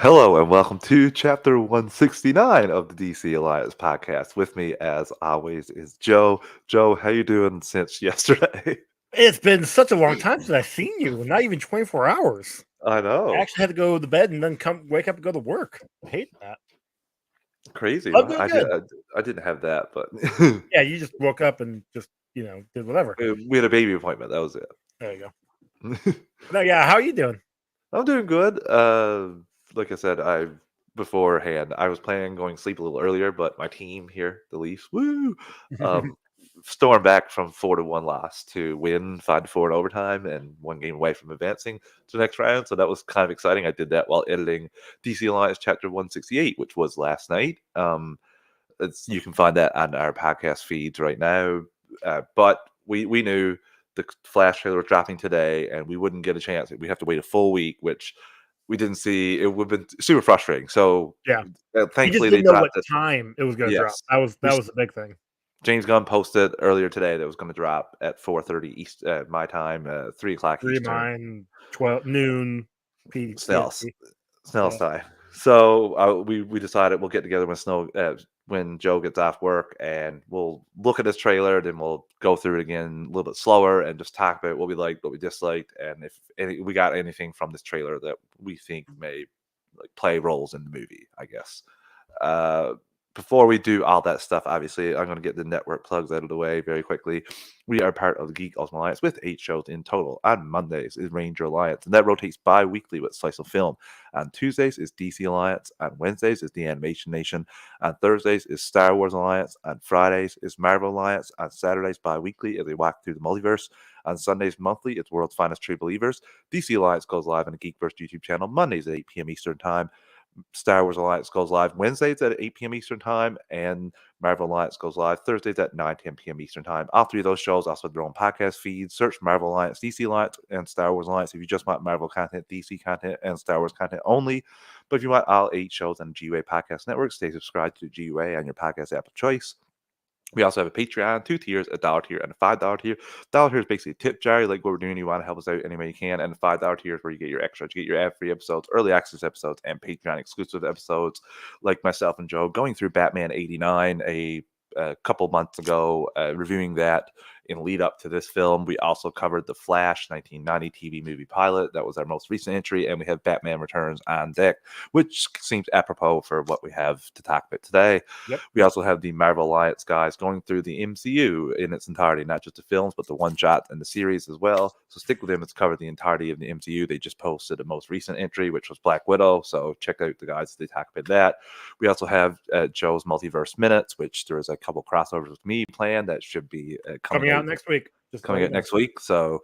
Hello and welcome to chapter 169 of the DC Alliance podcast. With me, as always, is Joe. Joe, how you doing since yesterday? It's been such a long time since I've seen you. Not even 24 hours. I I know. actually had to go to bed and then wake up and go to work. I hate that. Crazy. I'm Well, doing good. I didn't have that, but Yeah, you just woke up and just, did whatever. we had a baby appointment. That was it. There you go. No, yeah, how are you doing? I'm doing good. Like I said, I beforehand I was planning on going to sleep a little earlier, but my team here, the Leafs, woo, um, stormed back from 4-1 loss to win 5-4 in overtime and one game away from advancing to the next round. So that was kind of exciting. I did that while editing DC Alliance Chapter 168, which was last night. You can find that on our podcast feeds right now. But we knew the Flash trailer was dropping today, and we wouldn't get a chance. We have to wait a full week, which we didn't see. It would have been super frustrating. So Yeah. You just thankfully they didn't know what dropped it. time it was going to drop. Yes, That was the big thing. James Gunn posted earlier today that it was going to drop at 4:30 East my time, 3 o'clock 3 Eastern. mine, 12 noon, Snell's PST. Snell's Yeah. time. So we decided we'll get together when Joe gets off work, and we'll look at this trailer. Then we'll go through it again a little bit slower and just talk about what we liked, what we disliked, and if we got anything from this trailer that we think may play roles in the movie. I guess. Uh, Before we do all that stuff, obviously, I'm going to get the network plugs out of the way very quickly. We are part of the Geek Ultimate Alliance with 8 shows in total. On Mondays is Ranger Alliance, and that rotates bi-weekly with Slice of Film. On Tuesdays is DC Alliance. On Wednesdays is The Animation Nation. On Thursdays is Star Wars Alliance. On Fridays is Marvel Alliance. On Saturdays bi-weekly as they walk through the multiverse. On Sundays monthly, it's World's Finest True Believers. DC Alliance goes live on the Geekverse YouTube channel Mondays at 8 p.m. Eastern Time. Star Wars Alliance goes live Wednesdays at 8 p.m. Eastern Time, and Marvel Alliance goes live Thursdays at 9:10 p.m. Eastern Time. All three of those shows also have their own podcast feeds. Search Marvel Alliance, DC Alliance, and Star Wars Alliance if you just want Marvel content, DC content, and Star Wars content only. But if you want all 8 shows on the GUA Podcast Network, stay subscribed to GUA on your podcast app of choice. We also have a Patreon, 2 tiers, a $1 tier and a $5 tier. $1 tier is basically a tip jar, like what we're doing. You want to help us out any way you can. And the $5 tier is where you get your extras. You get your ad-free episodes, early access episodes, and Patreon exclusive episodes, like myself and Joe going through Batman 89 a couple months ago, reviewing that in lead up to this film. We also covered the Flash 1990 TV movie pilot. That was our most recent entry. And we have Batman Returns on deck, which seems apropos for what we have to talk about today. Yep. We also have the Marvel Alliance guys going through the MCU in its entirety, not just the films, but the one shot and the series as well. So stick with them. It's covered the entirety of the MCU. They just posted a most recent entry, which was Black Widow. So check out the guys. They talk about that. We also have Joe's Multiverse Minutes, which there is a couple crossovers with me planned that should be Coming out next week. Coming out next week. So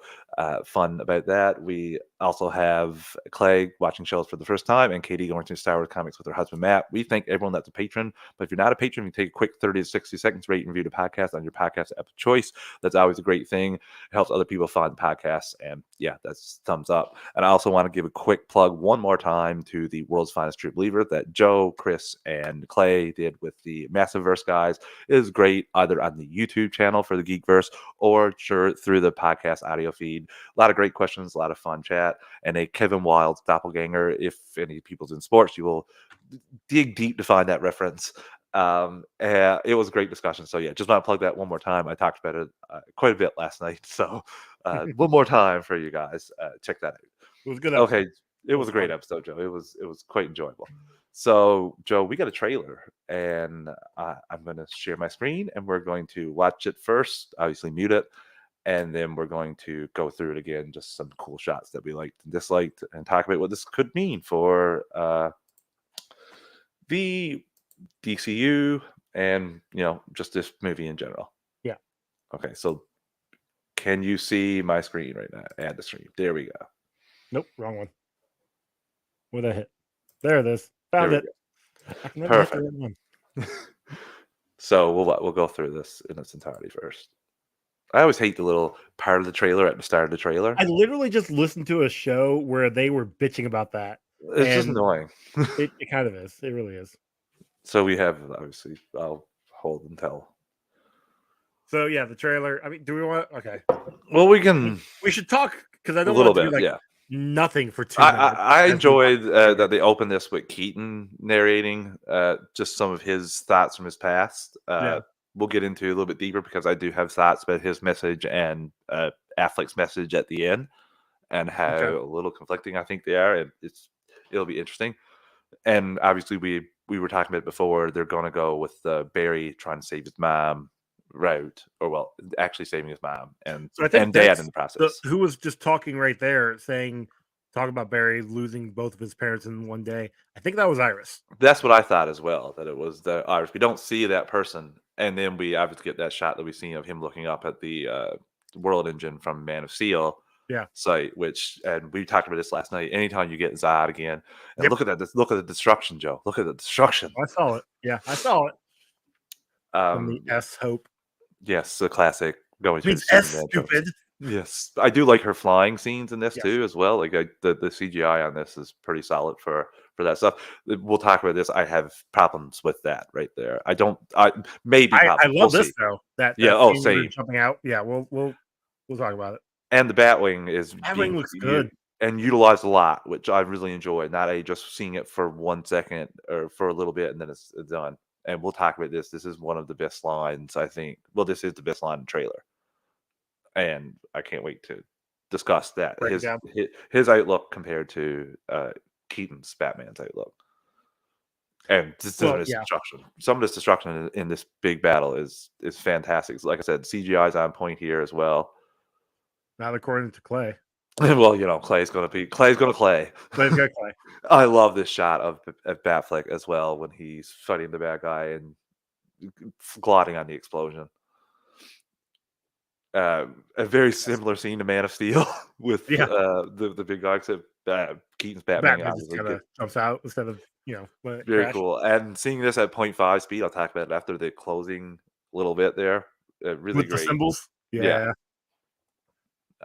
fun about that. We also have Clay watching shows for the first time and Katie going through Star Wars comics with her husband, Matt. We thank everyone that's a patron. But if you're not a patron, you take a quick 30 to 60 seconds, rate and review the podcast on your podcast app of choice. That's always a great thing. It helps other people find podcasts. And yeah, that's thumbs up. And I also want to give a quick plug one more time to the World's Finest True Believer that Joe, Chris, and Clay did with the Massiveverse guys. It is great either on the YouTube channel for the Geekverse or through the podcast audio feed. A lot of great questions, a lot of fun chat, and a Kevin Wilde's doppelganger. If any people's in sports, you will dig deep to find that reference. It was a great discussion. So yeah, just want to plug that one more time. I talked about it quite a bit last night. So one more time for you guys. Check that out. It was a good episode. Okay, it was a great episode, Joe. It was quite enjoyable. So, Joe, we got a trailer, and I'm going to share my screen, and we're going to watch it first, obviously mute it, and then we're going to go through it again, just some cool shots that we liked and disliked, and talk about what this could mean for the DCU and, just this movie in general. Yeah. Okay, so can you see my screen right now? Add the stream. There we go. Nope, wrong one. What'd I hit? There it is. Found it. I can never Perfect. hit the right one. So we'll go through this in its entirety first. I always hate the little part of the trailer at the start of the trailer. I literally just listened to a show where they were bitching about that. It's just annoying. it kind of is. It really is. So we have, obviously, I'll hold until. So yeah, the trailer. I mean, do we want? Okay. Well, we can. We should talk because I don't a little want it to bit, be like nothing for 2 minutes. I As we watch enjoyed the trailer. that they opened this with Keaton narrating just some of his thoughts from his past. Yeah. We'll get into a little bit deeper because I do have thoughts about his message and Affleck's message at the end and how Okay. a little conflicting I think they are. And it'll be interesting. And obviously, we were talking about it before. They're going to go with Barry trying to save his mom route, or well, actually saving his mom So I think and dad in that's the process. who was just talking right there, talking about Barry losing both of his parents in one day. I think that was Iris. That's what I thought as well. That it was the Irish. We don't see that person, and then we obviously get that shot that we see of him looking up at the World Engine from Man of Steel Yeah. site. Which, and we talked about this last night. Anytime you get Zod again, and Yep. look at that, look at the destruction, Joe. Look at the destruction. I saw it. Yeah, I saw it. From the Um, S Hope. yes, the classic going through the Means S Superman tropes. stupid. Yes, I do like her flying scenes in this Yes. too, as well. Like the CGI on this is pretty solid for that stuff. We'll talk about this. I have problems with that right there. I don't. I maybe I problems. love We'll this see. though. That Yeah. Oh, scene where they're same. jumping out. Yeah, we'll talk about it. And the Batwing is That being ring looks good. and utilized a lot, which I really enjoy. Not just seeing it for 1 second or for a little bit and then it's done. And we'll talk about this. This is one of the best lines, I think. Well, this is the best line in the trailer, and I can't wait to discuss that. Break it down. His outlook compared to Keaton's Batman's outlook, and some of Well, his yeah. destruction. Some of this destruction in this big battle is fantastic. Like I said, CGI is on point here as well. Not according to Clay. Well, Clay's gonna Clay. Clay's got Clay. I love this shot of Batfleck as well when he's fighting the bad guy and glotting on the explosion. A very similar scene to Man of Steel with Yeah. the big guy, except Keaton's Batman Batman just obviously kind of jumps out instead of let it very crash. cool. And seeing this at 0.5 speed, I'll talk about it after the closing little bit there. Really With the great. symbols. Yeah. Yeah.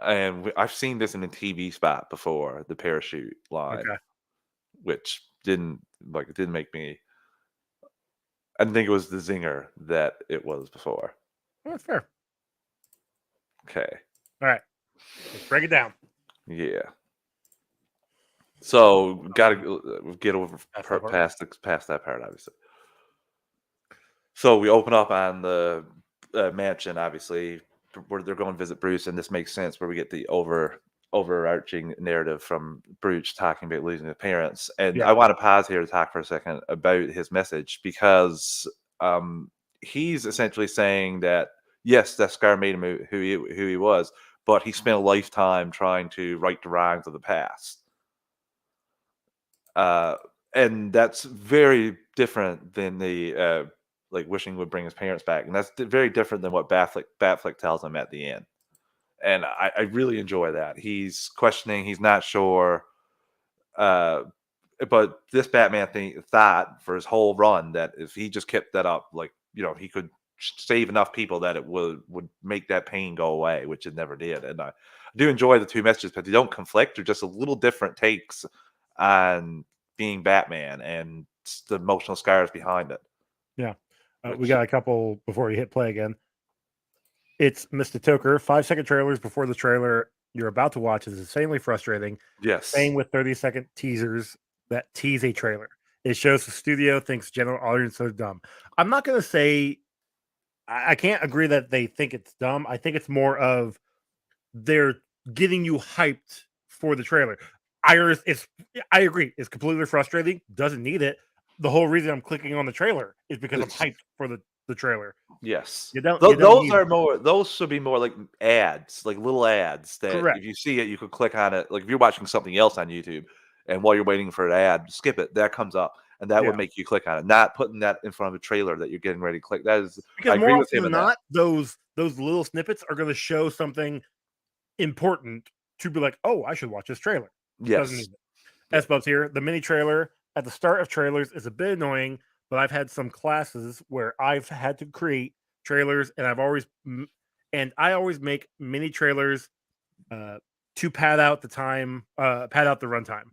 And I've seen this in a TV spot before, the parachute line, Okay. which didn't make me. I didn't think it was the zinger that it was before. Well, that's fair. Okay. All right. Let's break it down. Yeah. So gotta get over past that part, obviously. So we open up on the mansion, obviously, where they're going to visit Bruce, and this makes sense where we get the overarching narrative from Bruce talking about losing his parents. And Yeah. I want to pause here to talk for a second about his message because he's essentially saying that yes, that scar made him who he was, but he spent a lifetime trying to right the wrongs of the past. And that's very different than the like wishing would bring his parents back, and that's very different than what Batfleck tells him at the end. And I really enjoy that. He's questioning, he's not sure, but this Batman thing thought for his whole run that if he just kept that up, like he could save enough people that it would make that pain go away, which it never did. And I do enjoy the two messages, but they don't conflict. They're just a little different takes on being Batman and the emotional scars behind it. Yeah. We got a couple before you hit play again. It's Mr. Toker. 5-second trailers before the trailer you're about to watch is insanely frustrating. Yes. Same with 30-second teasers that tease a trailer. It shows the studio thinks general audience are dumb. I'm not going to say I can't agree that they think it's dumb. I think it's more of they're getting you hyped for the trailer. I agree. It's completely frustrating. Doesn't need it. The whole reason I'm clicking on the trailer is because I'm hyped for the trailer. Yes. You don't Those are more. Those should be more like ads, like little ads that Correct. if you see it, you could click on it. Like if you're watching something else on YouTube, and while you're waiting for an ad, skip it. That comes up, and that would make you click on it. Not putting that in front of a trailer that you're getting ready to click. That is because I agree more with often him than in that. not, those little snippets are going to show something important to be like, oh, I should watch this trailer. Doesn't Yes. need it. S-Bubs here. The mini trailer at the start of trailers is a bit annoying, but I've had some classes where I've had to create trailers, and I always make mini trailers to pad out the time, pad out the runtime.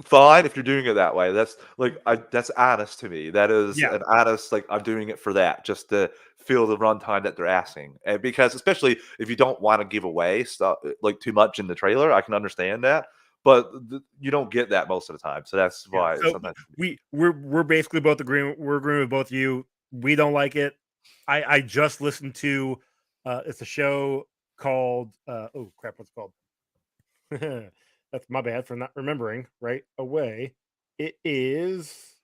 fine if you're doing it that way. That's like that's honest to me. That is Yeah, an honest like I'm doing it for that, just to fill the runtime that they're asking. And because especially if you don't want to give away stuff like too much in the trailer, I can understand that. But you don't get that most of the time, so that's yeah. why So sometimes. we're basically both agreeing. We're agreeing with both of you. We don't like it. I just listened to it's a show called oh crap, what's it called? That's my bad for not remembering right away. It is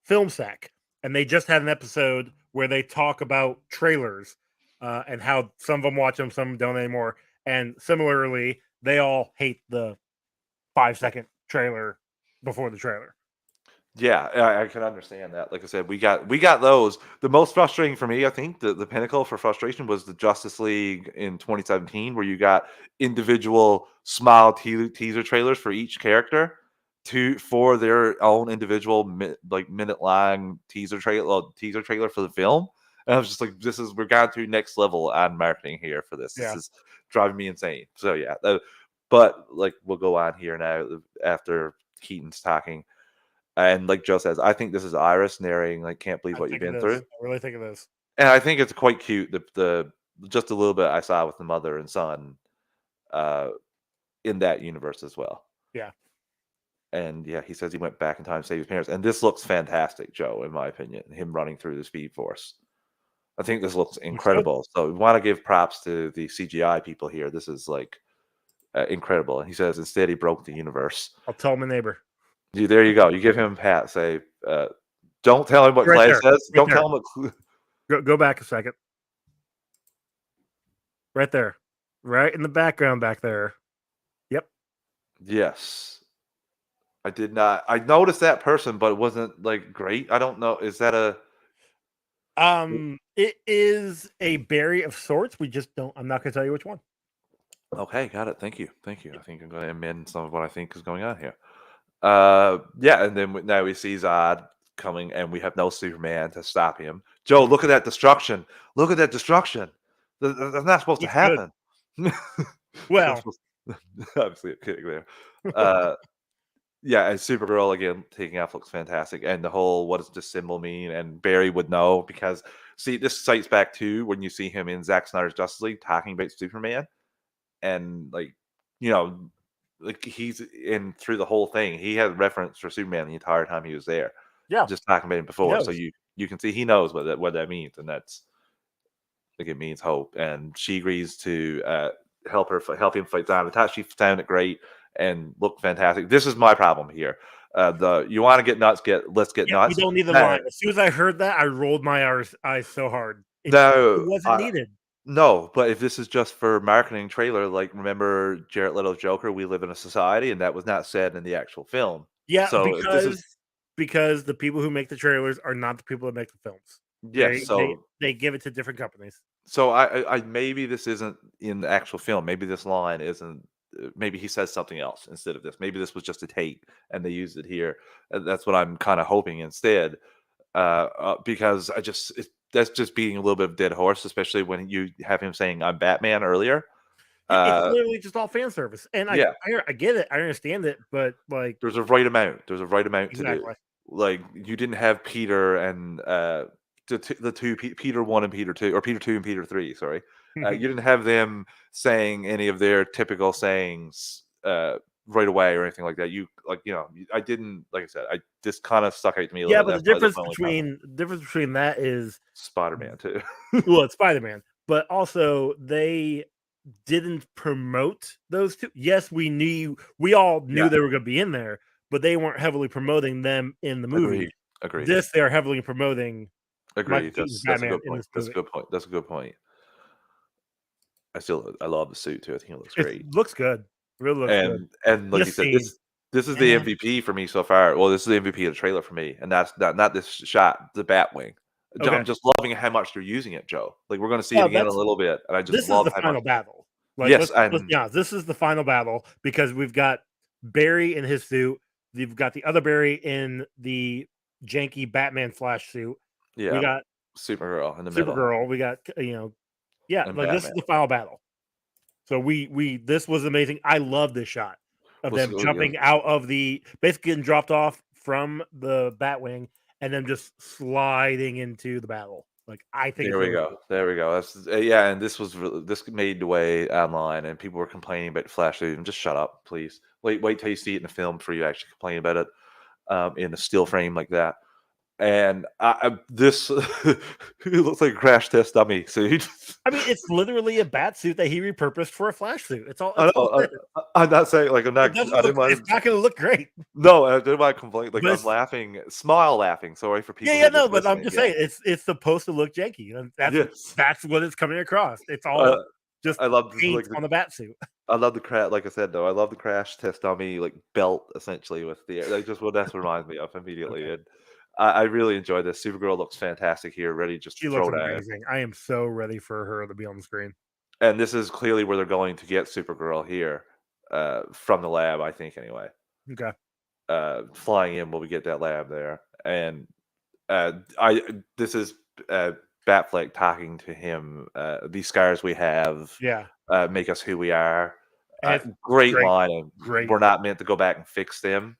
Film Sack, and they just had an episode where they talk about trailers and how some of them watch them, some don't anymore. And similarly, they all hate the 5 second trailer before the trailer. Yeah, I can understand that. Like I said, we got those. The most frustrating for me, I think, the pinnacle for frustration was the Justice League in 2017, where you got individual small teaser trailers for each character for their own individual like minute long teaser trailer for the film. And I was just like, we're going to next level on marketing here for this. This Yeah, is driving me insane. So yeah, but like we'll go on here now after Keaton's talking. And like Joe says, I think this is Iris narrating, like, "Can't believe I what you've think it been is. through." I really think it is. And I think it's quite cute, the just a little bit I saw with the mother and son, uh, in that universe as well. Yeah, And, yeah, he says he went back in time to save his parents, and this looks fantastic, Joe, in my opinion, him running through the Speed Force. I think this looks looks good. incredible, so we wanna give props to the CGI people here. This is, like, incredible, and he says, "Instead, he broke the universe." I'll tell my neighbor. There you go, you give him a pat, say, don't tell him what Right Clay there. says, Right don't there. tell him what Go back a second. Right there. Right in the background back there. Yep. Yes. I did not I noticed that person, but it wasn't, like, great. I don't know, is that a It is a berry of sorts. We just don't. I'm not going to tell you which one. okay, got it, thank you, thank you. I think I'm gonna amend some of what I think is going on here. Yeah, and then now we see Zod coming, and we have no Superman to stop him. Joe, Nope. look at that destruction. Look at that destruction. That's not supposed to Looks good. happen. It's not Well, supposed obviously, a kidding there. Uh Yeah, and Supergirl again taking off looks fantastic, and the whole what does this symbol mean? And Barry would know because see, this cites back to when you see him in Zack Snyder's Justice League talking about Superman, and like you know, like he's in through the whole thing, he had reference for Superman the entire time he was there, yeah, just talking about him he before. So knows. you can see he knows what that means, and that's like it means hope. And she agrees to help him fight down. I thought she found it great and looked fantastic. This is my problem here. The you want to get nuts, let's get Yeah, we nuts. don't need the No, line. As soon as I heard that, I rolled my eyes so hard. It no, wasn't needed. no. But if this is just for marketing trailer, like remember Jared Leto's Joker, "We live in a society," and that was not said in the actual film. Yeah, So if this is because the people who make the trailers are not the people that make the films. yes, They give it to different companies. so I maybe this isn't in the actual film. Maybe this line isn't. Maybe he says something else instead of this. Maybe this was just a take and they used it here. That's what I'm kind of hoping instead. Because that's just beating a little bit of dead horse, especially when you have him saying "I'm Batman" earlier. Yeah, it's Uh, literally just all fan service, and yeah, I get it, I understand it, but like there's a right amount. There's a right amount to do. exactly. Like you didn't have Peter and the two Peter 1 and Peter 2 or Peter 2 and Peter 3, sorry. You didn't have them saying any of their typical sayings right away or anything like that. I didn't like I said, I just kind of stuck out to me a Yeah, little but bit. That's my only problem. the difference between that is Spider-Man too. well, it's Spider-Man, but also they didn't promote those two. Yes, we all knew Yeah, they were going to be in there, but they weren't heavily promoting them in the movie. agreed. Agreed. This they're heavily promoting Michael Agreed. Keaton's That's a Batman good in point. this That's a movie. good point. That's a good point. I love the suit too. I think it looks It great. looks good. Really looks good. And like you This said, scene, this is the man. MVP for me so far. Well, this is the MVP of the trailer for me, and that's not this shot, the Batwing. Okay. I'm just loving how much they're using it, Joe. Like we're going to see it Oh, again in a little bit, and I just this is love the how much. final battle. Like Yes, let's and be honest, this is the final battle because we've got Barry in his suit. You've got the other Barry in the janky Batman Flash suit. We yeah, got Supergirl in the middle Supergirl. We got yeah, and like this is Batman. the final battle. So we this was amazing. I love this shot. of them jumping out of basically getting dropped off from the Batwing and then just sliding into the battle. Like, I think There it's we really go. cool. There we go. That's yeah, and this made the way online, and people were complaining about the Flash suit. And just shut up, please. Wait till you see it in the film before you actually complain about it in a still frame like that. And this it looks like a crash test dummy suit. I mean, it's literally a bat suit that he repurposed for a Flash suit. It's all. I It's all know. it is. I'm not saying like I'm It not. doesn't I look. didn't It's mind. not going to look great. No, I didn't mind complaining. Like But I'm laughing, smile laughing. Sorry for people who yeah, are just no. But I'm listening. just Yeah. saying, it's supposed to look janky, and Yes. that's what it's coming across. It's Uh, all just I love this, paint like on the bat suit. I love the crash. Like I said, though, I love the crash test dummy like belt essentially with the like just what that's reminds me of immediately. Okay. And I really enjoy this. Supergirl looks fantastic here, ready just to She looks throw down. amazing. I am so ready for her to be on the screen. And this is clearly where they're going to get Supergirl here from the lab, I think. Anyway, Okay. flying in when we get that lab there, and I this is Batfleck talking to him. These scars we have Yeah. make us who we are. And it's Great great. line. And Great. we're not meant to go back and fix them.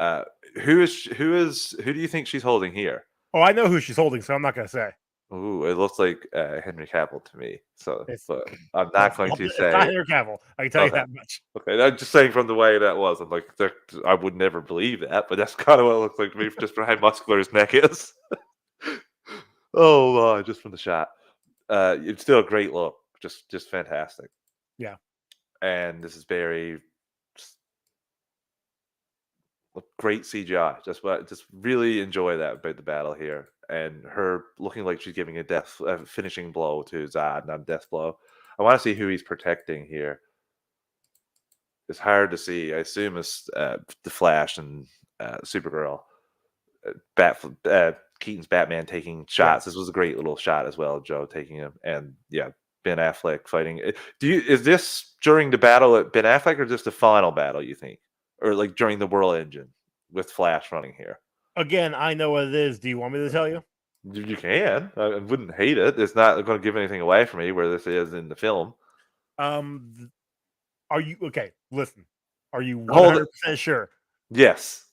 Uh, who do you think she's holding here? Oh, I know who she's holding, so I'm not going to say. Ooh, it looks like Henry Cavill to me. So, It's but I'm well, not going to it's say. not Henry Cavill. I can tell you Okay, that much. okay. I'm just saying from the way that was. I'm like, I would never believe that, but that's kind of what it looks like to me, just for how muscular his neck is. Oh, just from the shot. It's still a great look, just fantastic. Yeah. And this is Barry. Great CGI. Just really enjoy that about the battle here, and her looking like she's giving a finishing blow to Zod, not a death blow. I want to see who he's protecting here. It's hard to see. I assume it's the Flash and Supergirl. Keaton's Batman taking shots. This was a great little shot as well. Joe taking him, and yeah, Ben Affleck fighting. Is this during the battle at Ben Affleck, or just the final battle? You think, or like during the Whirl Engine with Flash running here? Again, I know what it is. Do you want me to tell you? You can. I wouldn't hate it. It's not going to give anything away for me where this is in the film. Are you okay? Listen, are you Hold it. 100% sure Yes.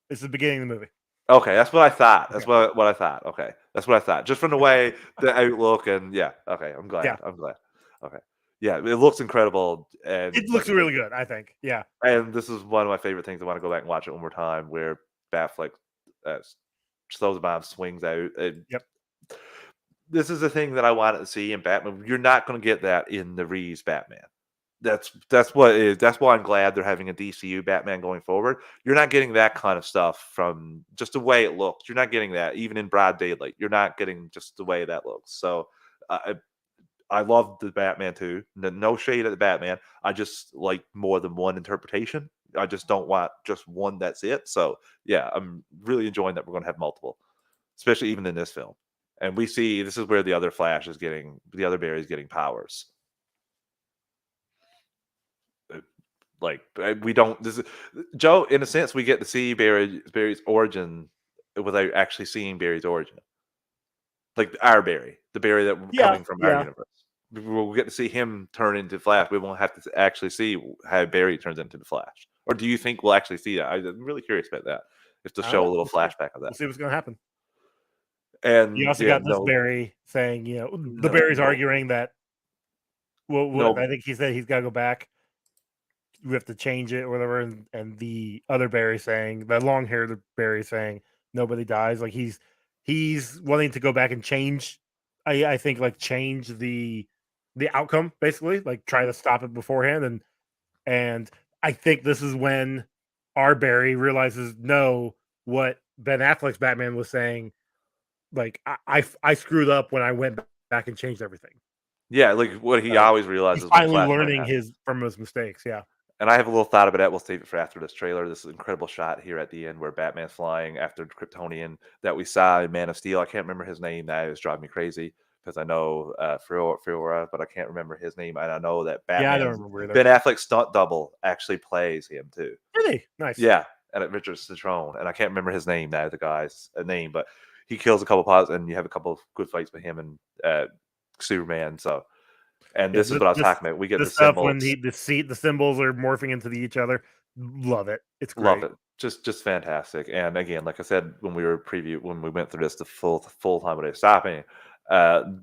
this is the beginning of the movie? Okay, that's what I thought. That's Okay. what I thought. Okay, that's what I thought. Just from the way the outlook and yeah. Okay, I'm glad. Yeah. I'm glad. Okay, yeah, it looks incredible, and It looks really good, I think. Yeah. And this is one of my favorite things. I want to go back and watch it one more time, where Batfleck slows him down, swings out. And Yep. this is the thing that I wanted to see in Batman. You're not going to get that in the Reeves Batman. That's why I'm glad they're having a DCU Batman going forward. You're not getting that kind of stuff from just the way it looks. You're not getting that even in broad daylight. You're not getting just the way that looks. So I love the Batman too. No shade at the Batman. I just like more than one interpretation. I just don't want just one that's it. So yeah, I'm really enjoying that we're going to have multiple, especially even in this film. And we see this is where the other Flash is getting the other Barry's getting powers. Like we don't. This is, Joe, in a sense, we get to see Barry's origin without actually seeing Barry's origin. Like our Barry, the Barry that coming from our universe. We'll get to see him turn into Flash. We won't have to actually see how Barry turns into the Flash. Or do you think we'll actually see that? I'm really curious about that. If to show a little flashback of that. We'll see what's going to happen. And you also got this Barry saying, the Barry's arguing that. Well, I think he said he's got to go back. We have to change it or whatever. And the other Barry saying, the long haired Barry saying, nobody dies. Like he's wanting to go back and change. I think like change the outcome, basically, like try to stop it beforehand. And I think this is when our Barry realizes what Ben Affleck's Batman was saying. Like I screwed up when I went back and changed everything. Yeah, like what he always realizes. He's finally learning from his mistakes. Yeah. And I have a little thought about that. We'll save it for after this trailer. This incredible shot here at the end where Batman's flying after the Kryptonian that we saw in Man of Steel. I can't remember his name now. It's driving me crazy because I know Fiora, but I can't remember his name. And I know that Batman, I don't remember either. Ben Affleck's stunt double actually plays him too. Really? Nice. Yeah, and at Richard Citrone. And I can't remember his name now, the guy's name, but he kills a couple pilots and you have a couple of good fights with him and Superman. So And Yeah, this is what I was talking about. We get the the stuff when symbols. the symbols are morphing into each other. Love it. It's Love great. it. Just fantastic. And again, like I said, when we went through this the full time without stopping,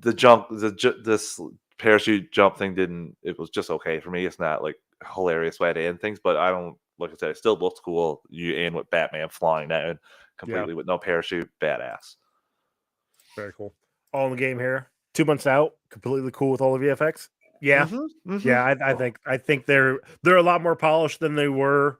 this parachute jump thing didn't. It was just okay for me. It's not like a hilarious way to end things, but I don't like I said. It still looks cool. You end with Batman flying down Yeah, completely with no parachute. Badass. very cool. All in the game here. 2 months out. Completely cool with all the VFX. Yeah, Mm-hmm. Mm-hmm. yeah. I think they're a lot more polished than they were,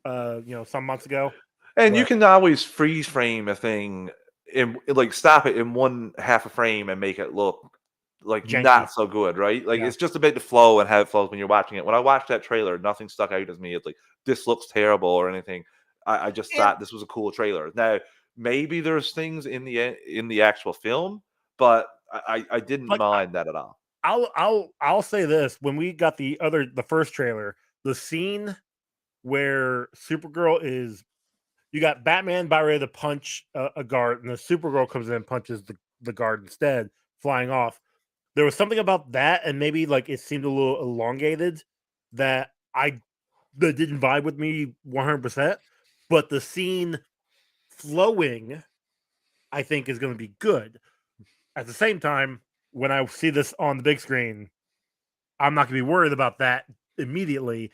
some months ago. And you But can always freeze frame a thing in like stop it in one half a frame and make it look like janky. not so good, right? Like Yeah. it's just about the flow and how it flows when you're watching it. When I watched that trailer, nothing stuck out as me as like this looks terrible or anything. I just And thought this was a cool trailer. Now maybe there's things in the actual film, but I didn't like mind that at all. I'll say this: when we got the first trailer, the scene where Supergirl is, you got Batman about ready to punch a guard, and the Supergirl comes in and punches the guard instead, flying off. There was something about that, and maybe like it seemed a little elongated that that didn't vibe with me 100%. But the scene flowing, I think, is going to be good. At the same time, when I see this on the big screen, I'm not going to be worried about that immediately.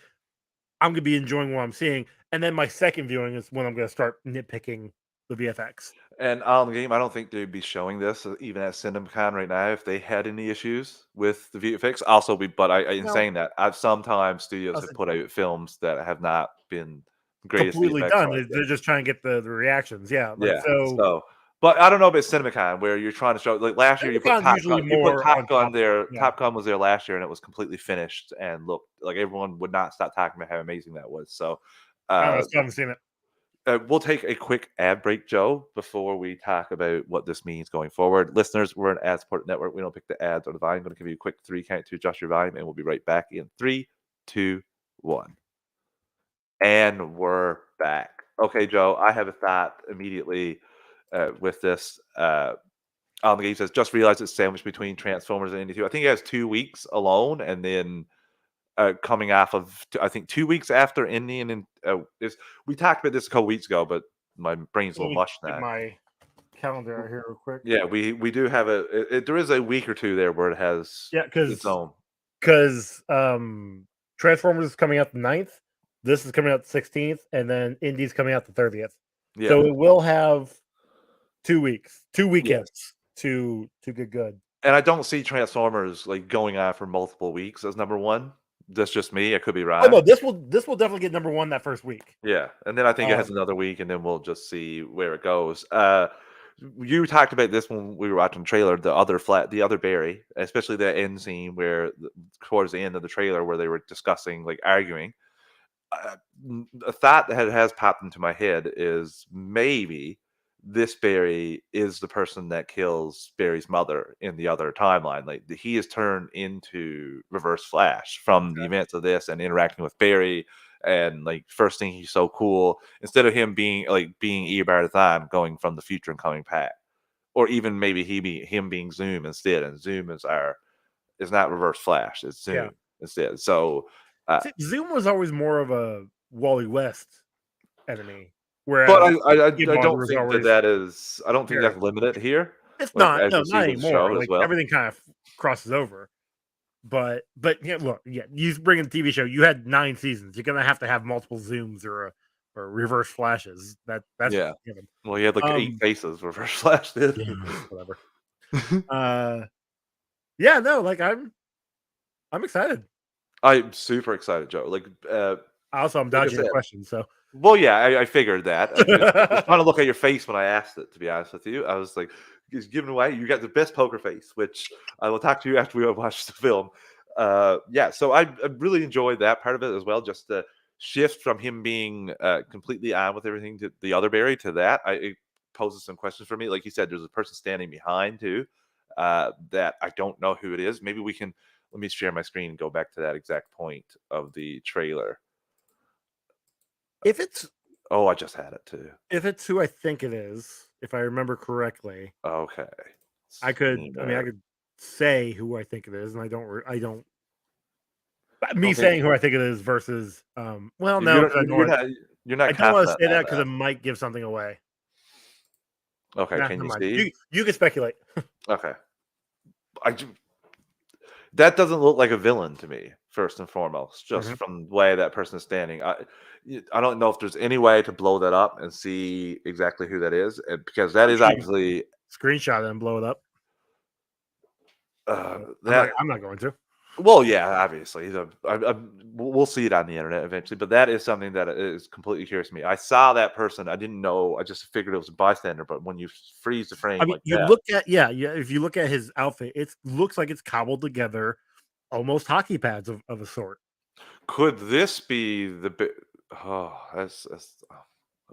I'm going to be enjoying what I'm seeing. And then my second viewing is when I'm going to start nitpicking the VFX. And on the game, I don't think they'd be showing this even at CinemaCon right now if they had any issues with the VFX. Also, but in No, saying that, I've sometimes I studios have said put out films that have not been the greatest completely VFX done. wise. They're just trying to get the reactions. Yeah. Like, Yeah. so So, but I don't know about CinemaCon where you're trying to show like last year CinemaCon's usually You put more Top on Gun top of it. there. Yeah. Top Gun was there last year and it was completely finished and looked like everyone would not stop talking about how amazing that was. So, I don't know. uh, Still haven't seen it. we'll take a quick ad break, Joe, before we talk about what this means going forward. Listeners, we're an ad supported network. We don't pick the ads or the volume. I'm going to give you a quick three count to adjust your volume, and we'll be right back in three, two, one. And we're back. Okay, Joe, I have a thought immediately with this. On the game says, just realized it's sandwiched between Transformers and Indy 2. I think it has 2 weeks alone, and then coming off of I think 2 weeks after Indian and is we talked about this a couple weeks ago, but my brain's a Let little me mush get now. my calendar out here real quick. Yeah, we do have there is a week or two there where it has Yeah, its own. because Transformers is coming out the 9th. This is coming out the 16th, and then Indy's coming out the 30th. Yeah, So it will have 2 weeks, two yes, weekends to get good. and I don't see Transformers like going on for multiple weeks as number one. That's just me. I could be Oh no, wrong. this will definitely get number one that first week. Yeah, and then I think it has Um, another week, and then we'll just see where it goes. You talked about this when we were watching the trailer. The other Barry, especially the end scene where towards the end of the trailer where they were discussing, like arguing. A thought that has popped into my head is maybe this Barry is the person that kills Barry's mother in the other timeline. Like he is turned into Reverse Flash from the events of this and interacting with Barry. And like first thing he's so cool. Instead of him being Eobard going from the future and coming back, or even maybe him being Zoom instead. And Zoom is not Reverse Flash. It's yeah. Zoom instead. So. Uh, See, Zoom was always more of a Wally West enemy, But whereas I Eobard don't was think always that is I don't think Barry. that's limited here, It's like, not, as no, you'll see not with the anymore. show as Like well. everything kind of crosses over. But yeah, look, yeah, you bring in the TV show. You had 9 seasons. You're gonna have to have multiple zooms or reverse flashes. That's Yeah. given. Well, he had, like, 8 Um, faces, Reverse Flash did. yeah, whatever. Uh, yeah, no, like I'm excited. I'm super excited, Joe, Also, I'm like I dodging said. your question, so Well, yeah, I figured that. I was trying to look at your face when I asked it, to be honest with you. I was like, just giving away you got the best poker face, which I will talk to you after we watch the film. Yeah, so I really enjoyed that part of it as well, just the shift from him being, completely on with everything to the other Barry to that. It poses some questions for me. Like you said, there's a person standing behind too, that I don't know who it is. Maybe we can let me share my screen and go back to that exact point of the trailer. if it's Oh, I just had it too. if it's who I think it is, if I remember correctly, Okay. I could. I mean, I Steamer. could. say who I think it is, and I don't. Me Okay, saying who I think it is versus, well, no, you're because you're not I don't want casting to that say now. that because it might give something away. Okay, Nah, can never you mind. see? You can speculate. Okay, I ju- that doesn't look like a villain to me. First and foremost, just Mhm. from the way that person is standing, I don't know if there's any way to blow that up and see exactly who that is, because that I'm is sure you obviously screenshot it and blow it up. But that. I'm not going to. Well, yeah, obviously, we'll see it on the internet eventually, but that is something that is completely curious to me. I saw that person, I didn't know, I just figured it was a bystander, but when you freeze the I frame mean, like you that, look at yeah, if you look at his outfit, it looks like it's cobbled together, almost hockey pads of a sort. could this be the oh,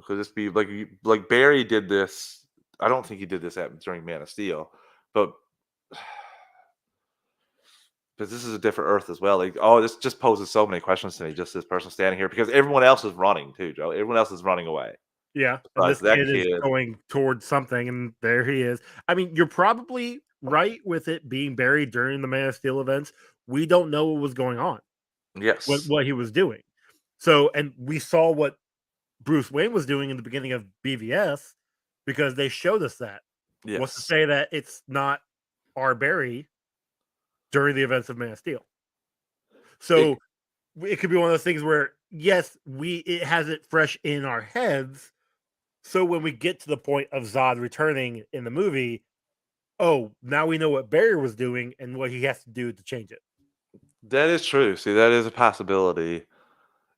could this be like like Barry did this? I don't think he did this during Man of Steel, but because this is a different Earth as well. Like, oh, this just poses so many questions to me. Just this person standing here because everyone else is running too, Joe. Everyone else is running away. Yeah, and Besides this that kid is kid, going towards something, and there he is. I mean, you're probably right with it being buried during the Man of Steel events. We don't know what was going on, yes, what he was doing. So, and we saw what Bruce Wayne was doing in the beginning of BVS because they showed us that. What's to yes. say that it's not our Barry during the events of Man of Steel? It, So it could be one of those things where yes, it has it fresh in our heads. So when we get to the point of Zod returning in the movie, oh, now we know what Barry was doing and what he has to do to change it. that is true. See, that is a possibility.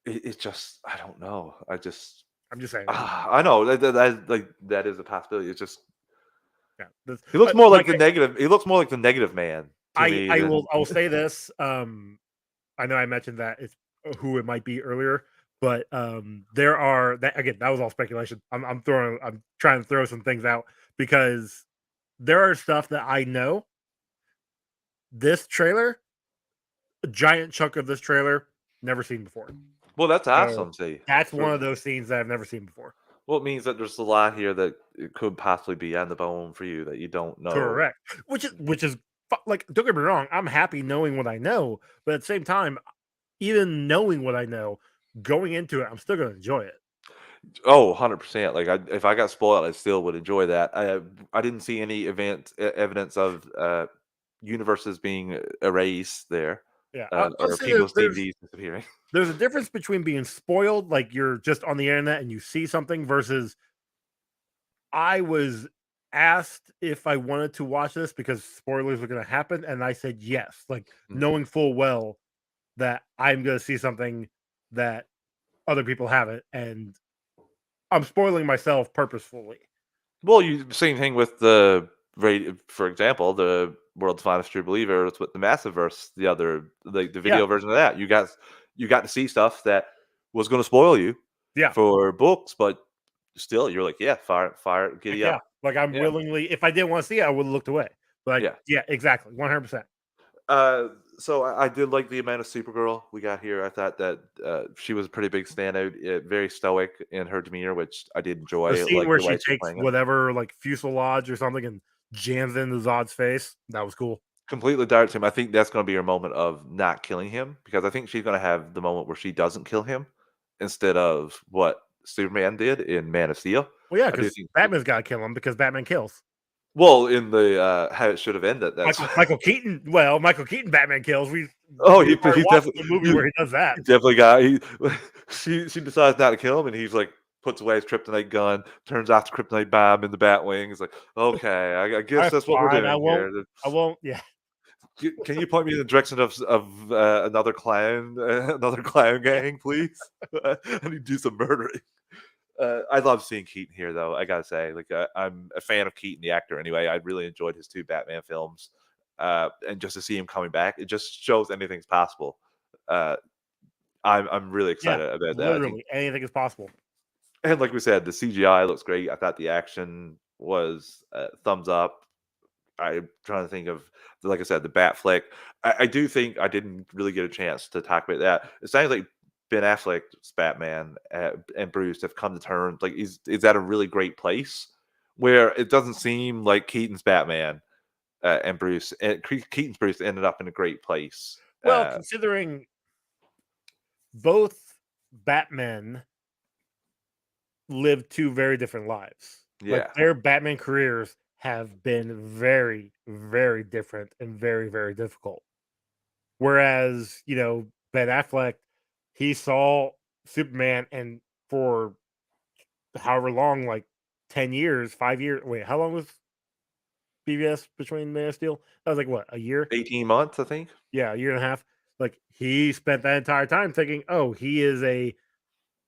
It just, I don't know. I'm just saying. I know like that is a possibility. It's just Yeah. he looks more like Like the negative. He looks more like the negative man to me I than will say this. I know I mentioned that it's who it might be earlier, but there are that again. That was all speculation. I'm trying to throw some things out because there are stuff that I know. This trailer, a giant chunk of this trailer, never seen before. well, that's So awesome. See, that's for one of those scenes that I've never seen before. well, it means that there's a lot here that it could possibly be on the bone for you that you don't know. Correct. Which is like don't get me wrong. I'm happy knowing what I know, but at the same time, even knowing what I know, going into it, I'm still going to enjoy it. Oh, 100%. Like if I got spoiled, I still would enjoy that. I didn't see any evidence of universes being erased there, Yeah, I'll or say people's DVDs disappearing. there's a difference between being spoiled, like you're just on the internet and you see something, versus I was asked if I wanted to watch this because spoilers were going to happen, and I said yes, like Mhm. knowing full well that I'm going to see something that other people haven't, and I'm spoiling myself purposefully. Well, same thing with the for example, the World's Finest True Believers with the Massiverse, the other like the Yeah, video version of that. You got to see stuff that was going to spoil you yeah, for books, but still, you're like, yeah, fire, heck giddy yeah. up, Like I'm yeah, willingly, if I didn't want to see it, I would have looked away. But yeah. yeah, exactly, 100%. So I did like the amount of Supergirl we got here. I thought that she was a pretty big standout, very stoic in her demeanor, which I did The enjoy. scene Like where the she way she's takes playing it. whatever like fuselage or something and jams it into Zod's face, that was cool. Completely direct him. I think that's going to be her moment of not killing him because I think she's going to have the moment where she doesn't kill him instead of what Superman did in Man of Steel. Well, yeah, I do because think. Batman's got to kill him because Batman kills. Well, in the how it should have ended. That's Michael Keaton. Well, Michael Keaton Batman kills. oh, We already he watched definitely the movie where he does that. he definitely got he. She decides not to kill him, and he's like puts away his kryptonite gun, turns off the kryptonite bomb in the Batwing. He's like, okay, I guess That's that's what we're fine. doing here. I won't. Yeah, Can you point me in the direction of another clown, another clown gang, please? I need to do some murdering. I love seeing Keaton here, though. I gotta say, like, I'm a fan of Keaton, the actor. Anyway, I really enjoyed his two Batman films, and just to see him coming back, it just shows anything's possible. Uh, I'm really yeah. excited about that. I think, Literally anything is possible. and like we said, the CGI looks great. I thought the action was thumbs up. I'm trying to think of, like I said, the Bat flick. I do think I didn't really get a chance to talk about that. It sounds like Ben Affleck's Batman and Bruce have come to terms. Like, is at a really great place where it doesn't seem like Keaton's Batman and Bruce. And Keaton's Bruce ended up in a great place. Well, considering both Batmen lived two very different lives. Like Yeah. their Batman careers have been very, very different and very, very difficult. Whereas, Ben Affleck, he saw Superman and for however long, like 10 years, 5 years. Wait, how long was BVS between Man of Steel? That was like what, a year? 18 months, I think. Yeah, a year and a half. Like he spent that entire time thinking, oh, he is a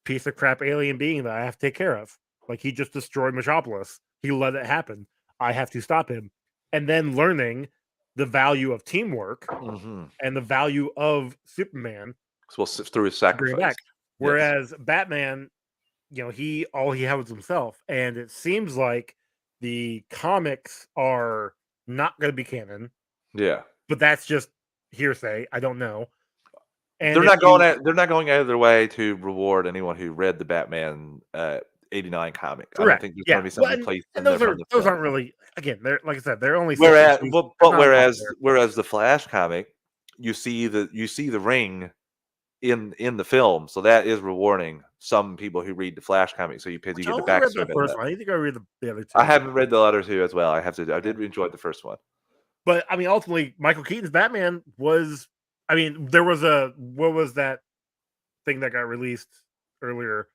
piece of crap alien being that I have to take care of. Like he just destroyed Metropolis. He let it happen. I have to stop him. And then learning the value of teamwork Mm-hmm. and the value of Superman Well, through his to bring it sacrifice. back. Yes. Whereas Batman, all he had was himself. And it seems like the comics are not going to be canon, Yeah. but that's just hearsay. I don't know. And They're not going out of their way to reward anyone who read the Batman 89 comic. correct. I don't think there's going to be Well, something placed in and there those from are the those film. aren't really, again, they're like I said, they're only Whereas, issues. but There's not a lot whereas there. whereas the Flash comic, you see the ring in the film, so that is rewarding some people who read the Flash comic. So because you I get the only read backstory the about first that. one. I think I read the other two. I haven't read the other two as well. I did enjoy the first one. But I mean, ultimately, Michael Keaton's Batman was. I mean, there was what was that thing that got released earlier?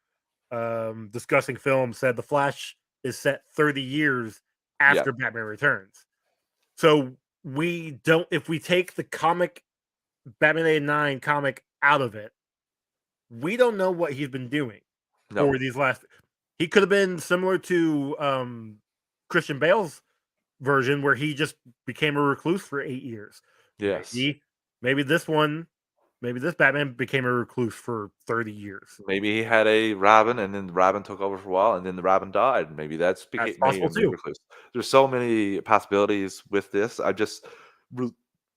Discussing film said the Flash is set 30 years after Batman Returns. So we don't. If we take the comic Batman '89 comic out of it, we don't know what he's been doing No. for these last. He could have been similar to Christian Bale's version where he just became a recluse for 8 years. Yes. Maybe this Batman became a recluse for 30 years. Maybe he had a Robin, and then Robin took over for a while, and then the Robin died. Maybe that's made possible him too. recluse. There's so many possibilities with this. I'm just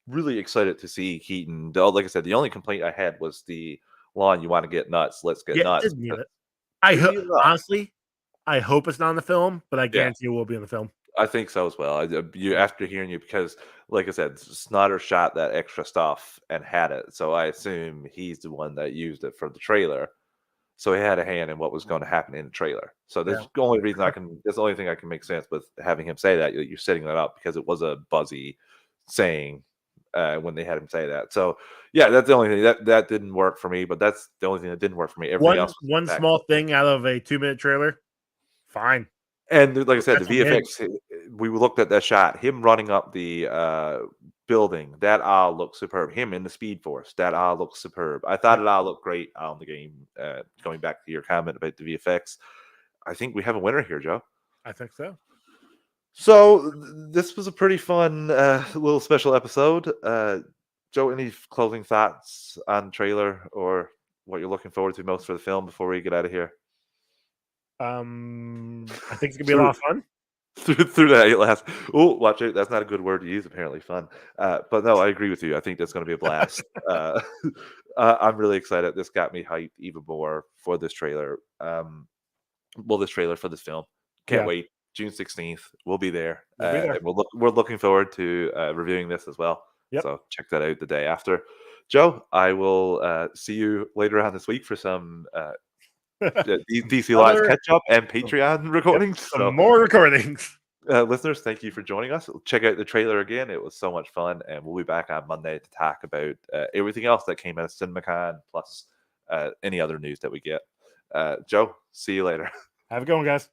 really excited to see Keaton. Like I said, the only complaint I had was the line, "You want to get nuts? Let's get nuts." Didn't need it. Honestly, I hope it's not in the film, but I guarantee it will be in the film. I think so as well. After hearing you, because like I said, Snyder shot that extra stuff and had it, so I assume he's the one that used it for the trailer. So he had a hand in what was going to happen in the trailer. So that's the only reason that's the only thing I can make sense with having him say that. You're setting that up because it was a buzzy saying when they had him say that. So yeah, that's the only thing that didn't work for me. But that's the only thing that didn't work for me. Everything else was One small thing out of a 2-minute trailer, fine. And like I said, the VFX, we looked at that shot, him running up the building, that all looked superb. Him in the Speed Force, that all looked superb. I thought it all looked great on the game. Going back to your comment about the VFX, I think we have a winner here, Joe. I think so. So this was a pretty fun little special episode. Joe, any closing thoughts on the trailer or what you're looking forward to most for the film before we get out of here? I think it's gonna be a lot of fun. Through that last, oh, watch it. That's not a good word to use. Apparently, fun. But no, I agree with you. I think that's going to be a blast. I'm really excited. This got me hyped even more for this trailer. This trailer for this film. Can't wait. June 16th, we'll be there. And we're looking forward to reviewing this as well. Yep. So check that out the day after. Joe, I will see you later on this week for some DC Live catch up and Patreon recordings. Some more recordings. Listeners, thank you for joining us. Check out the trailer again. It was so much fun, and we'll be back on Monday to talk about everything else that came out of CinemaCon, plus any other news that we get. Joe, see you later. Have a good one, guys.